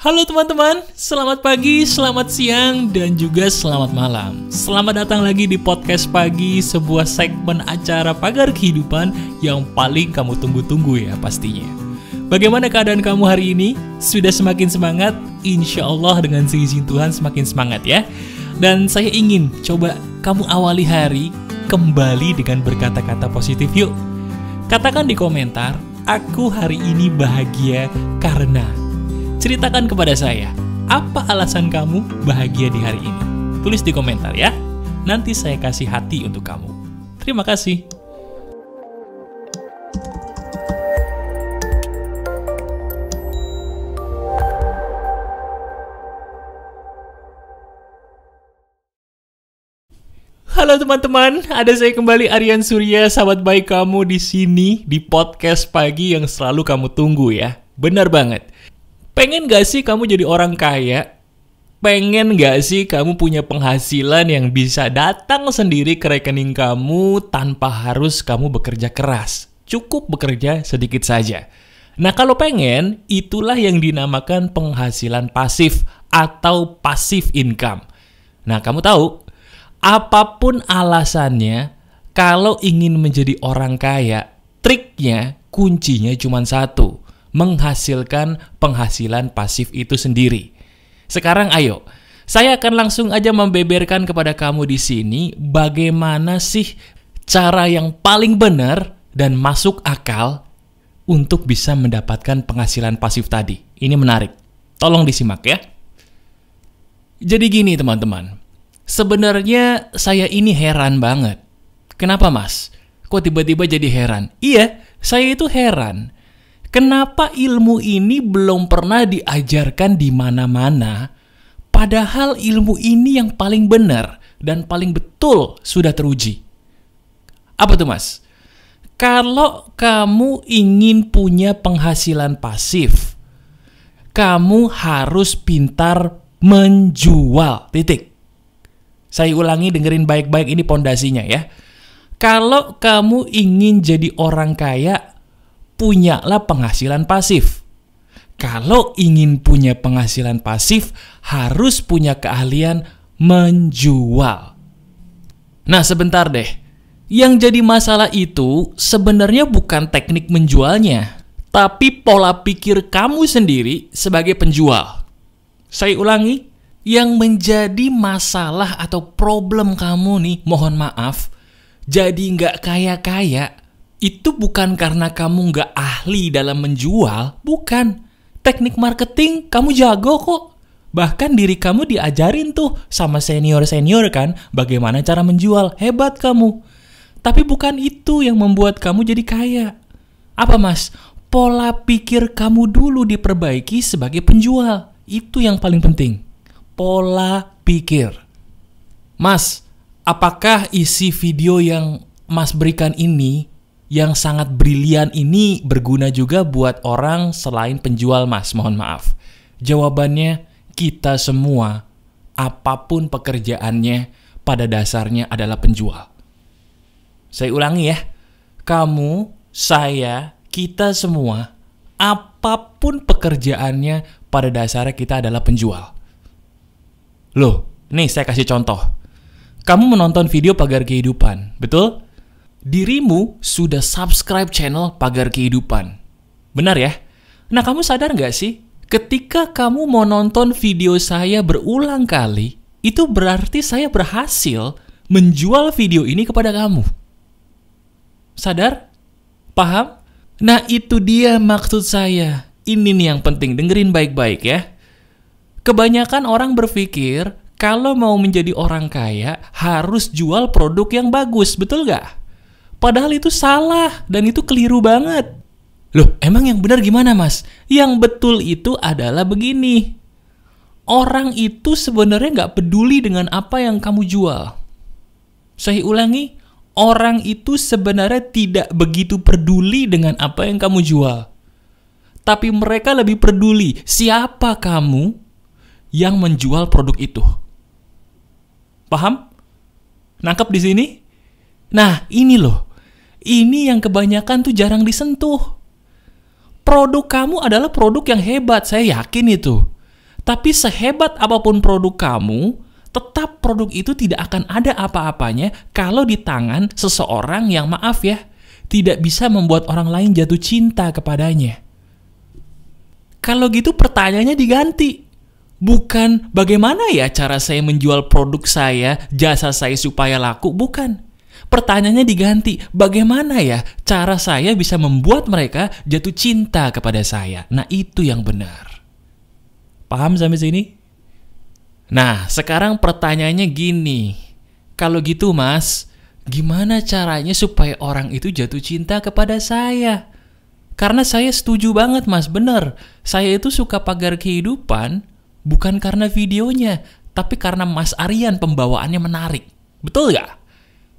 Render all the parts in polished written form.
Halo teman-teman, selamat pagi, selamat siang, dan juga selamat malam. Selamat datang lagi di Podcast Pagi, sebuah segmen acara Pagar Kehidupan yang paling kamu tunggu-tunggu ya pastinya. Bagaimana keadaan kamu hari ini? Sudah semakin semangat? Insya Allah dengan seizin Tuhan semakin semangat ya. Dan saya ingin coba kamu awali hari kembali dengan berkata-kata positif yuk. Katakan di komentar, aku hari ini bahagia karena. Ceritakan kepada saya, apa alasan kamu bahagia di hari ini? Tulis di komentar ya. Nanti saya kasih hati untuk kamu. Terima kasih. Halo teman-teman, ada saya kembali Aryan Surya, sahabat baik kamu di sini di Podcast Pagi yang selalu kamu tunggu ya. Benar banget. Pengen gak sih kamu jadi orang kaya? Pengen gak sih kamu punya penghasilan yang bisa datang sendiri ke rekening kamu tanpa harus kamu bekerja keras? Cukup bekerja sedikit saja. Nah kalau pengen, itulah yang dinamakan penghasilan pasif atau passive income. Nah kamu tahu, apapun alasannya, kalau ingin menjadi orang kaya, triknya, kuncinya cuma satu. Menghasilkan penghasilan pasif itu sendiri. Sekarang ayo, saya akan langsung aja membeberkan kepada kamu di sini bagaimana sih cara yang paling benar dan masuk akal untuk bisa mendapatkan penghasilan pasif tadi. Ini menarik. Tolong disimak ya. Jadi gini teman-teman. Sebenarnya saya ini heran banget. Kenapa mas? Kok tiba-tiba jadi heran? Iya, saya itu heran. Kenapa ilmu ini belum pernah diajarkan di mana-mana, padahal ilmu ini yang paling benar dan paling betul sudah teruji? Apa tuh mas? Kalau kamu ingin punya penghasilan pasif, kamu harus pintar menjual. Titik. Saya ulangi, dengerin baik-baik, ini pondasinya ya. Kalau kamu ingin jadi orang kaya, punyalah penghasilan pasif. Kalau ingin punya penghasilan pasif, harus punya keahlian menjual. Nah, sebentar deh. Yang jadi masalah itu sebenarnya bukan teknik menjualnya, tapi pola pikir kamu sendiri sebagai penjual. Saya ulangi, yang menjadi masalah atau problem kamu nih, mohon maaf, jadi nggak kaya-kaya, itu bukan karena kamu nggak ahli dalam menjual, bukan. Teknik marketing kamu jago kok. Bahkan diri kamu diajarin tuh sama senior-senior kan, bagaimana cara menjual, hebat kamu. Tapi bukan itu yang membuat kamu jadi kaya. Apa mas? Pola pikir kamu dulu diperbaiki sebagai penjual. Itu yang paling penting. Pola pikir. Mas, apakah isi video yang mas berikan ini yang sangat brilian ini berguna juga buat orang selain penjual mas? Mohon maaf. Jawabannya, kita semua, apapun pekerjaannya, pada dasarnya adalah penjual. Saya ulangi ya. Kamu, saya, kita semua, apapun pekerjaannya, pada dasarnya kita adalah penjual. Loh, nih saya kasih contoh. Kamu menonton video Pagar Kehidupan, betul? Dirimu sudah subscribe channel Pagar Kehidupan. Benar ya? Nah, kamu sadar nggak sih? Ketika kamu mau nonton video saya berulang kali, itu berarti saya berhasil menjual video ini kepada kamu. Sadar? Paham? Nah, itu dia maksud saya. Ini nih yang penting, dengerin baik-baik ya. Kebanyakan orang berpikir, kalau mau menjadi orang kaya, harus jual produk yang bagus, betul nggak? Padahal itu salah dan itu keliru banget. Loh, emang yang benar gimana mas? Yang betul itu adalah begini. Orang itu sebenarnya nggak peduli dengan apa yang kamu jual. Saya ulangi, orang itu sebenarnya tidak begitu peduli dengan apa yang kamu jual. Tapi mereka lebih peduli siapa kamu yang menjual produk itu. Paham? Nangkep di sini? Nah, ini loh. Ini yang kebanyakan tuh jarang disentuh. Produk kamu adalah produk yang hebat, saya yakin itu. Tapi sehebat apapun produk kamu, tetap produk itu tidak akan ada apa-apanya kalau di tangan seseorang yang maaf ya, tidak bisa membuat orang lain jatuh cinta kepadanya. Kalau gitu pertanyaannya diganti. Bukan bagaimana ya cara saya menjual produk saya, jasa saya supaya laku, bukan. Pertanyaannya diganti, bagaimana ya cara saya bisa membuat mereka jatuh cinta kepada saya. Nah, itu yang benar. Paham sampai sini? Nah, sekarang pertanyaannya gini. Kalau gitu Mas, gimana caranya supaya orang itu jatuh cinta kepada saya? Karena saya setuju banget Mas, bener. Saya itu suka Pagar Kehidupan bukan karena videonya, tapi karena Mas Aryan pembawaannya menarik. Betul gak?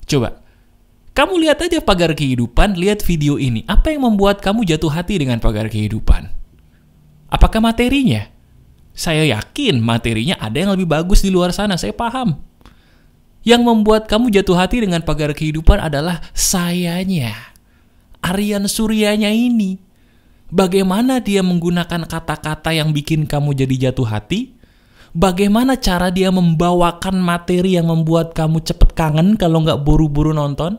Coba, kamu lihat aja Pagar Kehidupan, lihat video ini. Apa yang membuat kamu jatuh hati dengan Pagar Kehidupan? Apakah materinya? Saya yakin materinya ada yang lebih bagus di luar sana, saya paham. Yang membuat kamu jatuh hati dengan Pagar Kehidupan adalah sayanya. Aryan Suryanya ini, bagaimana dia menggunakan kata-kata yang bikin kamu jadi jatuh hati? Bagaimana cara dia membawakan materi yang membuat kamu cepet kangen kalau nggak buru-buru nonton?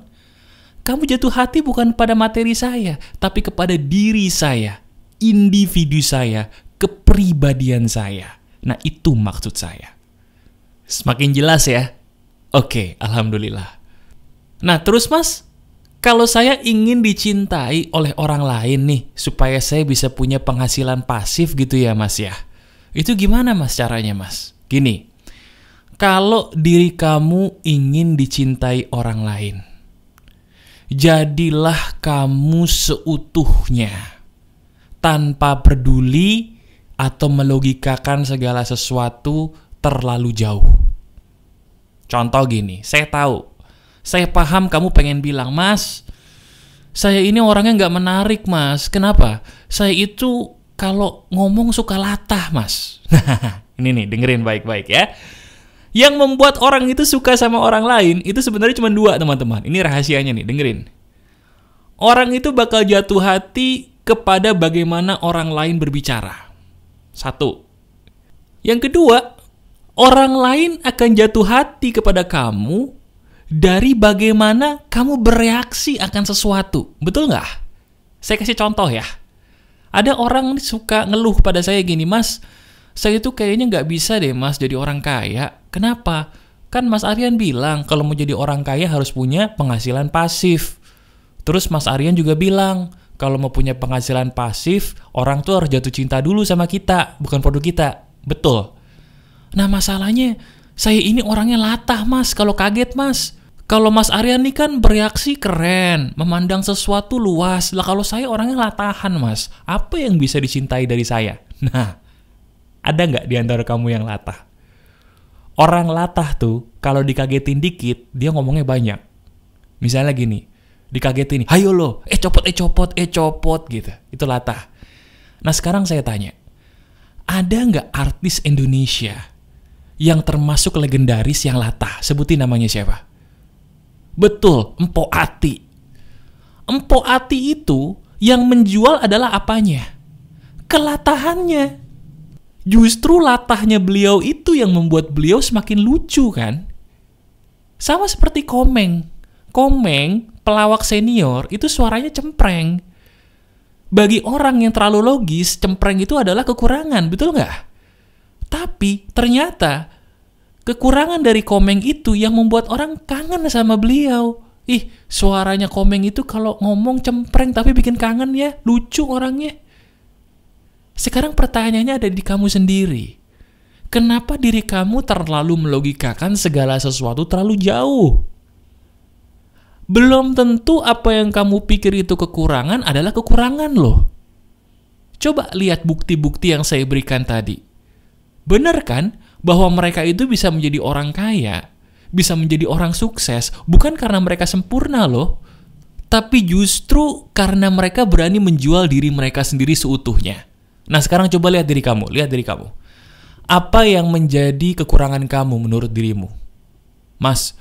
Kamu jatuh hati bukan pada materi saya, tapi kepada diri saya, individu saya, kepribadian saya. Nah, itu maksud saya. Semakin jelas ya? Oke, alhamdulillah. Nah, terus Mas, kalau saya ingin dicintai oleh orang lain nih, supaya saya bisa punya penghasilan pasif gitu ya Mas ya. Itu gimana Mas caranya Mas? Gini, kalau diri kamu ingin dicintai orang lain, jadilah kamu seutuhnya, tanpa peduli atau melogikakan segala sesuatu terlalu jauh. Contoh gini, saya paham kamu pengen bilang, Mas, saya ini orangnya nggak menarik, Mas. Kenapa? Saya itu kalau ngomong suka latah, Mas. Ini nih, dengerin baik-baik ya. Yang membuat orang itu suka sama orang lain, itu sebenarnya cuma dua, teman-teman. Ini rahasianya nih, dengerin. Orang itu bakal jatuh hati kepada bagaimana orang lain berbicara. Satu. Yang kedua, orang lain akan jatuh hati kepada kamu dari bagaimana kamu bereaksi akan sesuatu. Betul nggak? Saya kasih contoh ya. Ada orang suka ngeluh pada saya gini, Mas, saya itu kayaknya nggak bisa deh Mas jadi orang kaya. Kenapa? Kan Mas Aryan bilang kalau mau jadi orang kaya harus punya penghasilan pasif. Terus Mas Aryan juga bilang kalau mau punya penghasilan pasif, orang tuh harus jatuh cinta dulu sama kita, bukan produk kita. Betul. Nah masalahnya, saya ini orangnya latah Mas, kalau kaget Mas. Kalau Mas Aryan nih kan bereaksi keren, memandang sesuatu luas. Lah kalau saya orangnya latahan Mas, apa yang bisa dicintai dari saya? Nah, ada nggak di antara kamu yang latah? Orang latah tuh, kalau dikagetin dikit, dia ngomongnya banyak. Misalnya gini, dikagetin, hayo lo, copot gitu. Itu latah. Nah sekarang saya tanya, ada nggak artis Indonesia yang termasuk legendaris yang latah? Sebutin namanya siapa? Betul, Mpok Ati. Mpok Ati itu yang menjual adalah apanya? Kelatahannya. Justru latahnya beliau itu yang membuat beliau semakin lucu kan? Sama seperti Komeng. Komeng, pelawak senior, itu suaranya cempreng. Bagi orang yang terlalu logis, cempreng itu adalah kekurangan, betul nggak? Tapi ternyata kekurangan dari Komeng itu yang membuat orang kangen sama beliau. Ih, suaranya Komeng itu kalau ngomong cempreng tapi bikin kangen ya, lucu orangnya. Sekarang pertanyaannya ada di kamu sendiri. Kenapa diri kamu terlalu melogikakan segala sesuatu terlalu jauh? Belum tentu apa yang kamu pikir itu kekurangan adalah kekurangan loh. Coba lihat bukti-bukti yang saya berikan tadi. Benar kan bahwa mereka itu bisa menjadi orang kaya, bisa menjadi orang sukses, bukan karena mereka sempurna loh, tapi justru karena mereka berani menjual diri mereka sendiri seutuhnya. Nah sekarang coba lihat diri kamu. Apa yang menjadi kekurangan kamu menurut dirimu? Mas,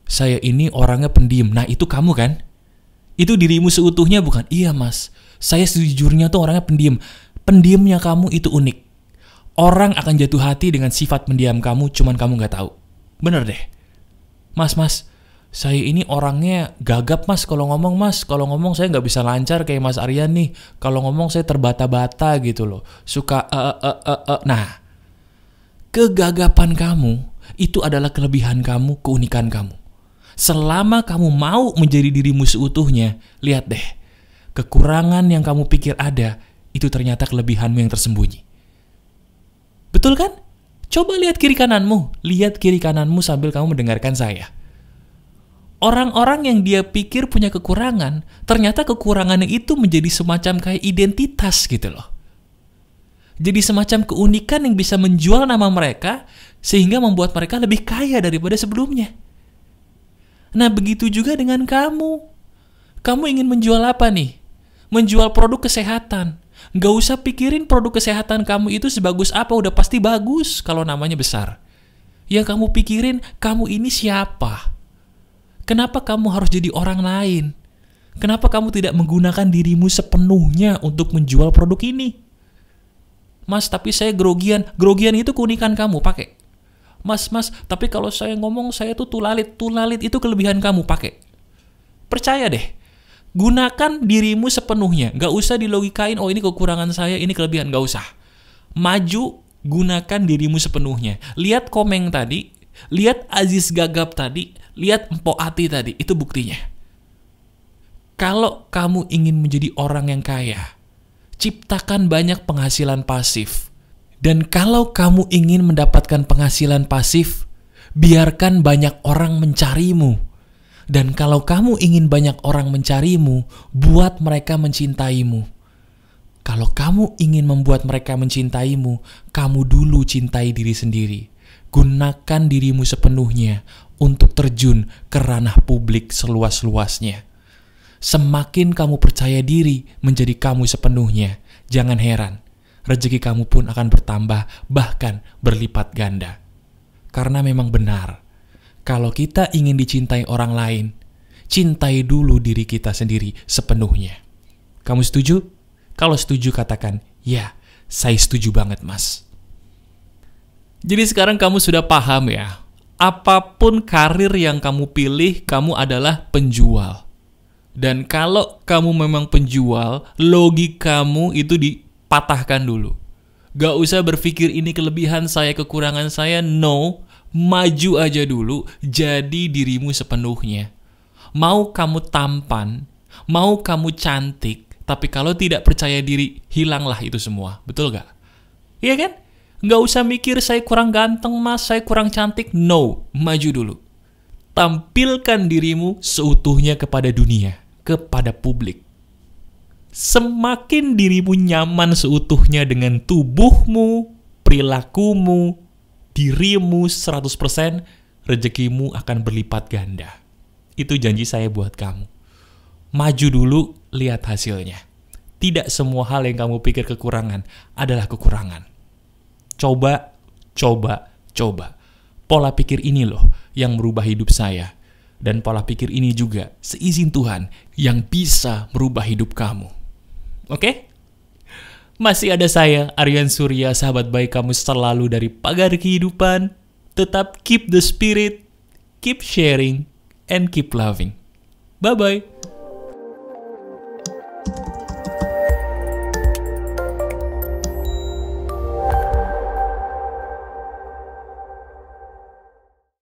saya ini orangnya pendiam. Nah itu kamu kan? Itu dirimu seutuhnya bukan? Iya Mas, saya sejujurnya tuh orangnya pendiam. Pendiamnya kamu itu unik. Orang akan jatuh hati dengan sifat pendiam kamu, cuman kamu gak tahu. Bener deh. Mas, saya ini orangnya gagap mas kalau ngomong mas. Kalau ngomong saya gak bisa lancar kayak Mas Aryan nih. Kalau ngomong saya terbata-bata gitu loh. Suka Nah, kegagapan kamu itu adalah kelebihan kamu, keunikan kamu. Selama kamu mau menjadi dirimu seutuhnya, lihat deh. Kekurangan yang kamu pikir ada, itu ternyata kelebihanmu yang tersembunyi. Betul kan? Coba lihat kiri kananmu. Lihat kiri kananmu sambil kamu mendengarkan saya. Orang-orang yang dia pikir punya kekurangan, ternyata kekurangannya itu menjadi semacam kayak identitas gitu loh. Jadi semacam keunikan yang bisa menjual nama mereka, sehingga membuat mereka lebih kaya daripada sebelumnya. Nah, begitu juga dengan kamu. Kamu ingin menjual apa nih? Menjual produk kesehatan. Gak usah pikirin produk kesehatan kamu itu sebagus apa, udah pasti bagus kalau namanya besar. Yang kamu pikirin, kamu ini siapa? Kenapa kamu harus jadi orang lain? Kenapa kamu tidak menggunakan dirimu sepenuhnya untuk menjual produk ini? Mas, tapi saya grogian. Grogian itu keunikan kamu, pakai. Mas, tapi kalau saya ngomong saya tuh tulalit. Tulalit itu kelebihan kamu, pakai. Percaya deh. Gunakan dirimu sepenuhnya. Gak usah dilogikain, oh ini kekurangan saya, ini kelebihan. Gak usah. Maju, gunakan dirimu sepenuhnya. Lihat Komeng tadi, lihat Aziz Gagap tadi, lihat Mpok Ati tadi. Itu buktinya. Kalau kamu ingin menjadi orang yang kaya, ciptakan banyak penghasilan pasif. Dan kalau kamu ingin mendapatkan penghasilan pasif, biarkan banyak orang mencarimu. Dan kalau kamu ingin banyak orang mencarimu, buat mereka mencintaimu. Kalau kamu ingin membuat mereka mencintaimu, kamu dulu cintai diri sendiri. Gunakan dirimu sepenuhnya untuk terjun ke ranah publik seluas-luasnya. Semakin kamu percaya diri menjadi kamu sepenuhnya, jangan heran, rezeki kamu pun akan bertambah, bahkan berlipat ganda. Karena memang benar, kalau kita ingin dicintai orang lain, cintai dulu diri kita sendiri sepenuhnya. Kamu setuju? Kalau setuju katakan, ya, saya setuju banget mas. Jadi sekarang kamu sudah paham ya, apapun karir yang kamu pilih, kamu adalah penjual. Dan kalau kamu memang penjual, logikamu itu dipatahkan dulu. Gak usah berpikir ini kelebihan saya, kekurangan saya, no. Maju aja dulu, jadi dirimu sepenuhnya. Mau kamu tampan, mau kamu cantik, tapi kalau tidak percaya diri, hilanglah itu semua. Betul gak? Iya kan? Gak usah mikir saya kurang ganteng mas, saya kurang cantik. No, maju dulu. Tampilkan dirimu seutuhnya kepada dunia, kepada publik. Semakin dirimu nyaman seutuhnya dengan tubuhmu, perilakumu, dirimu 100%, rezekimu akan berlipat ganda. Itu janji saya buat kamu. Maju dulu, lihat hasilnya. Tidak semua hal yang kamu pikir kekurangan adalah kekurangan. Coba. Pola pikir ini loh yang merubah hidup saya. Dan pola pikir ini juga seizin Tuhan yang bisa merubah hidup kamu. Oke? Masih ada saya, Aryan Surya, sahabat baik kamu selalu dari Pagar Kehidupan. Tetap keep the spirit, keep sharing, and keep loving. Bye-bye.